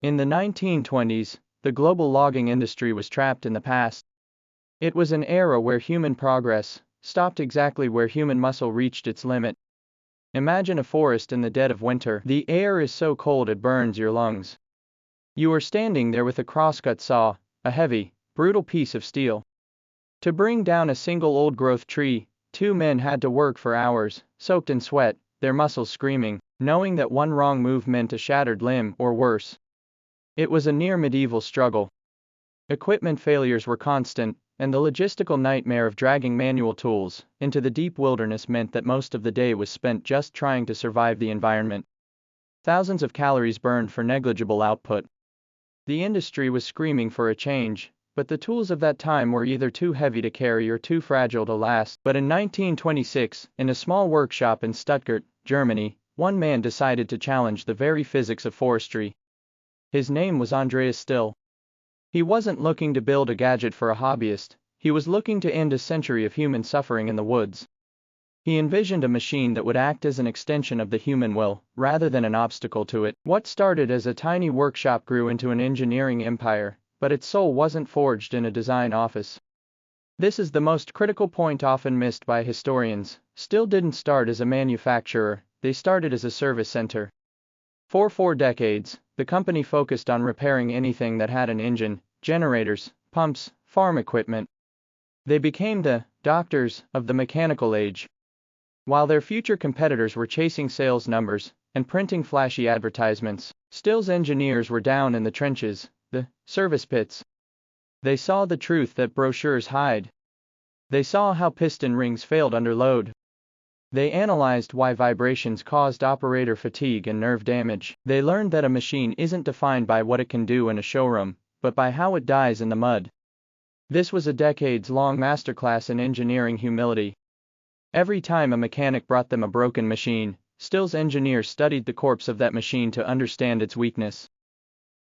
In the 1920s, the global logging industry was trapped in the past. It was an era where human progress stopped exactly where human muscle reached its limit. Imagine a forest in the dead of winter. The air is so cold it burns your lungs. You are standing there with a crosscut saw, a heavy, brutal piece of steel. To bring down a single old-growth tree, two men had to work for hours, soaked in sweat, their muscles screaming, knowing that one wrong move meant a shattered limb or worse. It was a near-medieval struggle. Equipment failures were constant, and the logistical nightmare of dragging manual tools into the deep wilderness meant that most of the day was spent just trying to survive the environment. Thousands of calories burned for negligible output. The industry was screaming for a change, but the tools of that time were either too heavy to carry or too fragile to last. But in 1926, in a small workshop in Stuttgart, Germany, one man decided to challenge the very physics of forestry. His name was Stihl. He wasn't looking to build a gadget for a hobbyist, he was looking to end a century of human suffering in the woods. He envisioned a machine that would act as an extension of the human will, rather than an obstacle to it. What started as a tiny workshop grew into an engineering empire, but its soul wasn't forged in a design office. This is the most critical point often missed by historians. Stihl didn't start as a manufacturer, they started as a service center. For 4 decades, the company focused on repairing anything that had an engine, generators, pumps, farm equipment. They became the doctors of the mechanical age. While their future competitors were chasing sales numbers and printing flashy advertisements, Stihl's engineers were down in the trenches, the service pits. They saw the truth that brochures hide. They saw how piston rings failed under load. They analyzed why vibrations caused operator fatigue and nerve damage. They learned that a machine isn't defined by what it can do in a showroom, but by how it dies in the mud. This was a decades-long masterclass in engineering humility. Every time a mechanic brought them a broken machine, Stihl's engineers studied the corpse of that machine to understand its weakness.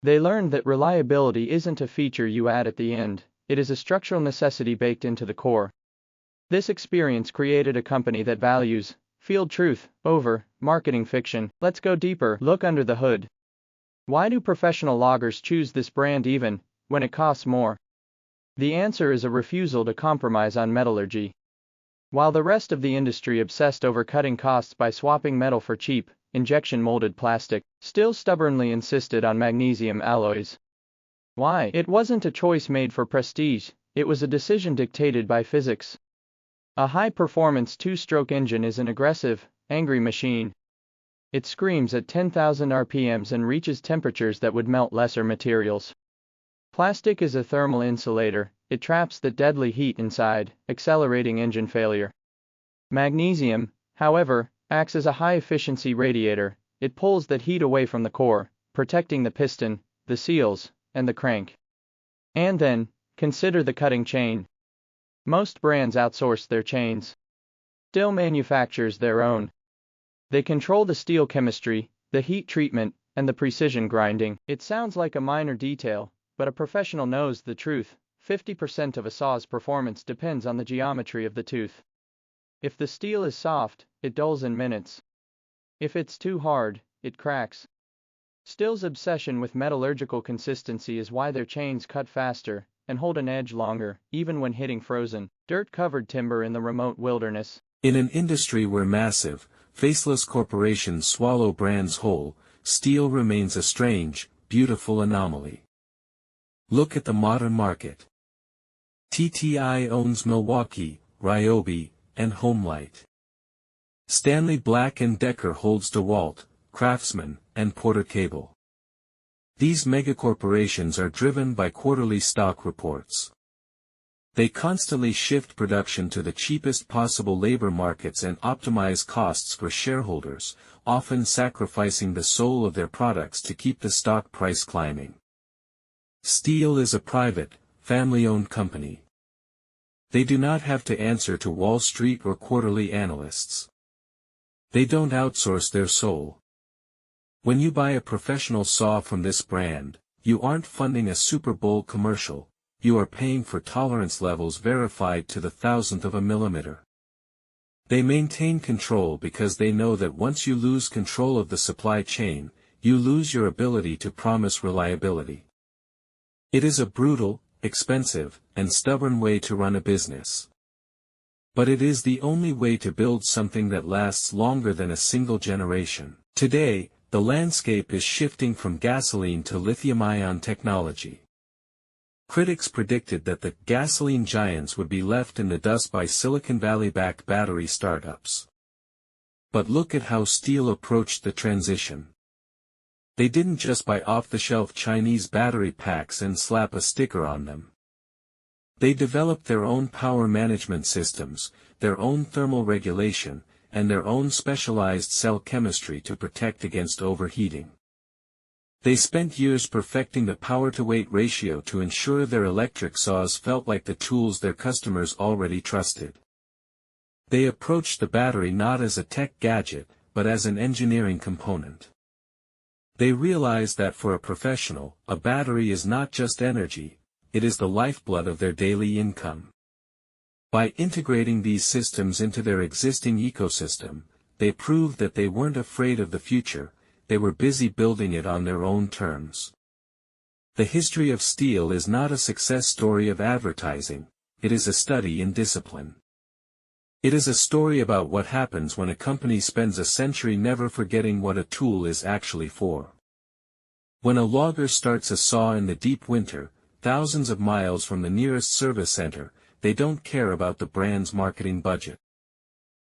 They learned that reliability isn't a feature you add at the end, it is a structural necessity baked into the core. This experience created a company that values field truth over marketing fiction. Let's go deeper. Look under the hood. Why do professional loggers choose this brand even when it costs more? The answer is a refusal to compromise on metallurgy. While the rest of the industry obsessed over cutting costs by swapping metal for cheap, injection-molded plastic, Stihl stubbornly insisted on magnesium alloys. Why? It wasn't a choice made for prestige, it was a decision dictated by physics. A high-performance 2-stroke engine is an aggressive, angry machine. It screams at 10,000 RPMs and reaches temperatures that would melt lesser materials. Plastic is a thermal insulator, it traps the deadly heat inside, accelerating engine failure. Magnesium, however, acts as a high-efficiency radiator, it pulls that heat away from the core, protecting the piston, the seals, and the crank. And then, consider the cutting chain. Most brands outsource their chains. Stihl manufactures their own. They control the steel chemistry, the heat treatment, and the precision grinding. It sounds like a minor detail, but a professional knows the truth. 50% of a saw's performance depends on the geometry of the tooth. If the steel is soft, it dulls in minutes. If it's too hard, it cracks. Stihl's obsession with metallurgical consistency is why their chains cut faster and hold an edge longer, even when hitting frozen, dirt-covered timber in the remote wilderness. In an industry where massive, faceless corporations swallow brands whole, Stihl remains a strange, beautiful anomaly. Look at the modern market. TTI owns Milwaukee, Ryobi, and Homelite. Stanley Black & Decker holds DeWalt, Craftsman, and Porter Cable. These megacorporations are driven by quarterly stock reports. They constantly shift production to the cheapest possible labor markets and optimize costs for shareholders, often sacrificing the soul of their products to keep the stock price climbing. Stihl is a private, family-owned company. They do not have to answer to Wall Street or quarterly analysts. They don't outsource their soul. When you buy a professional saw from this brand, you aren't funding a Super Bowl commercial, you are paying for tolerance levels verified to the thousandth of a millimeter. They maintain control because they know that once you lose control of the supply chain, you lose your ability to promise reliability. It is a brutal, expensive, and stubborn way to run a business. But it is the only way to build something that lasts longer than a single generation. Today, the landscape is shifting from gasoline to lithium-ion technology. Critics predicted that the gasoline giants would be left in the dust by Silicon Valley-backed battery startups. But look at how Stihl approached the transition. They didn't just buy off-the-shelf Chinese battery packs and slap a sticker on them. They developed their own power management systems, their own thermal regulation, and their own specialized cell chemistry to protect against overheating. They spent years perfecting the power-to-weight ratio to ensure their electric saws felt like the tools their customers already trusted. They approached the battery not as a tech gadget, but as an engineering component. They realized that for a professional, a battery is not just energy, it is the lifeblood of their daily income. By integrating these systems into their existing ecosystem, they proved that they weren't afraid of the future, they were busy building it on their own terms. The history of Stihl is not a success story of advertising, it is a study in discipline. It is a story about what happens when a company spends a century never forgetting what a tool is actually for. When a logger starts a saw in the deep winter, thousands of miles from the nearest service center, they don't care about the brand's marketing budget.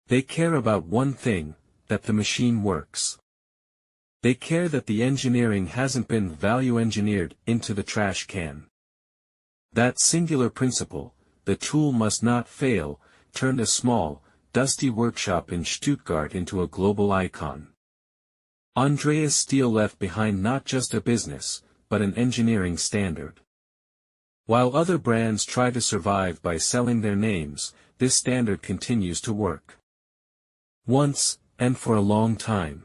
They care about one thing, that the machine works. They care that the engineering hasn't been value engineered into the trash can. That singular principle, the tool must not fail, turned a small, dusty workshop in Stuttgart into a global icon. Andreas Stihl left behind not just a business, but an engineering standard. While other brands try to survive by selling their names, this standard continues to work. Once, and for a long time.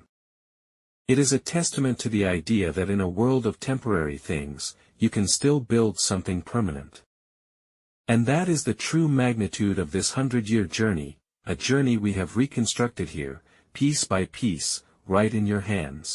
It is a testament to the idea that in a world of temporary things, you can still build something permanent. And that is the true magnitude of this 100-year journey, a journey we have reconstructed here, piece by piece, right in your hands.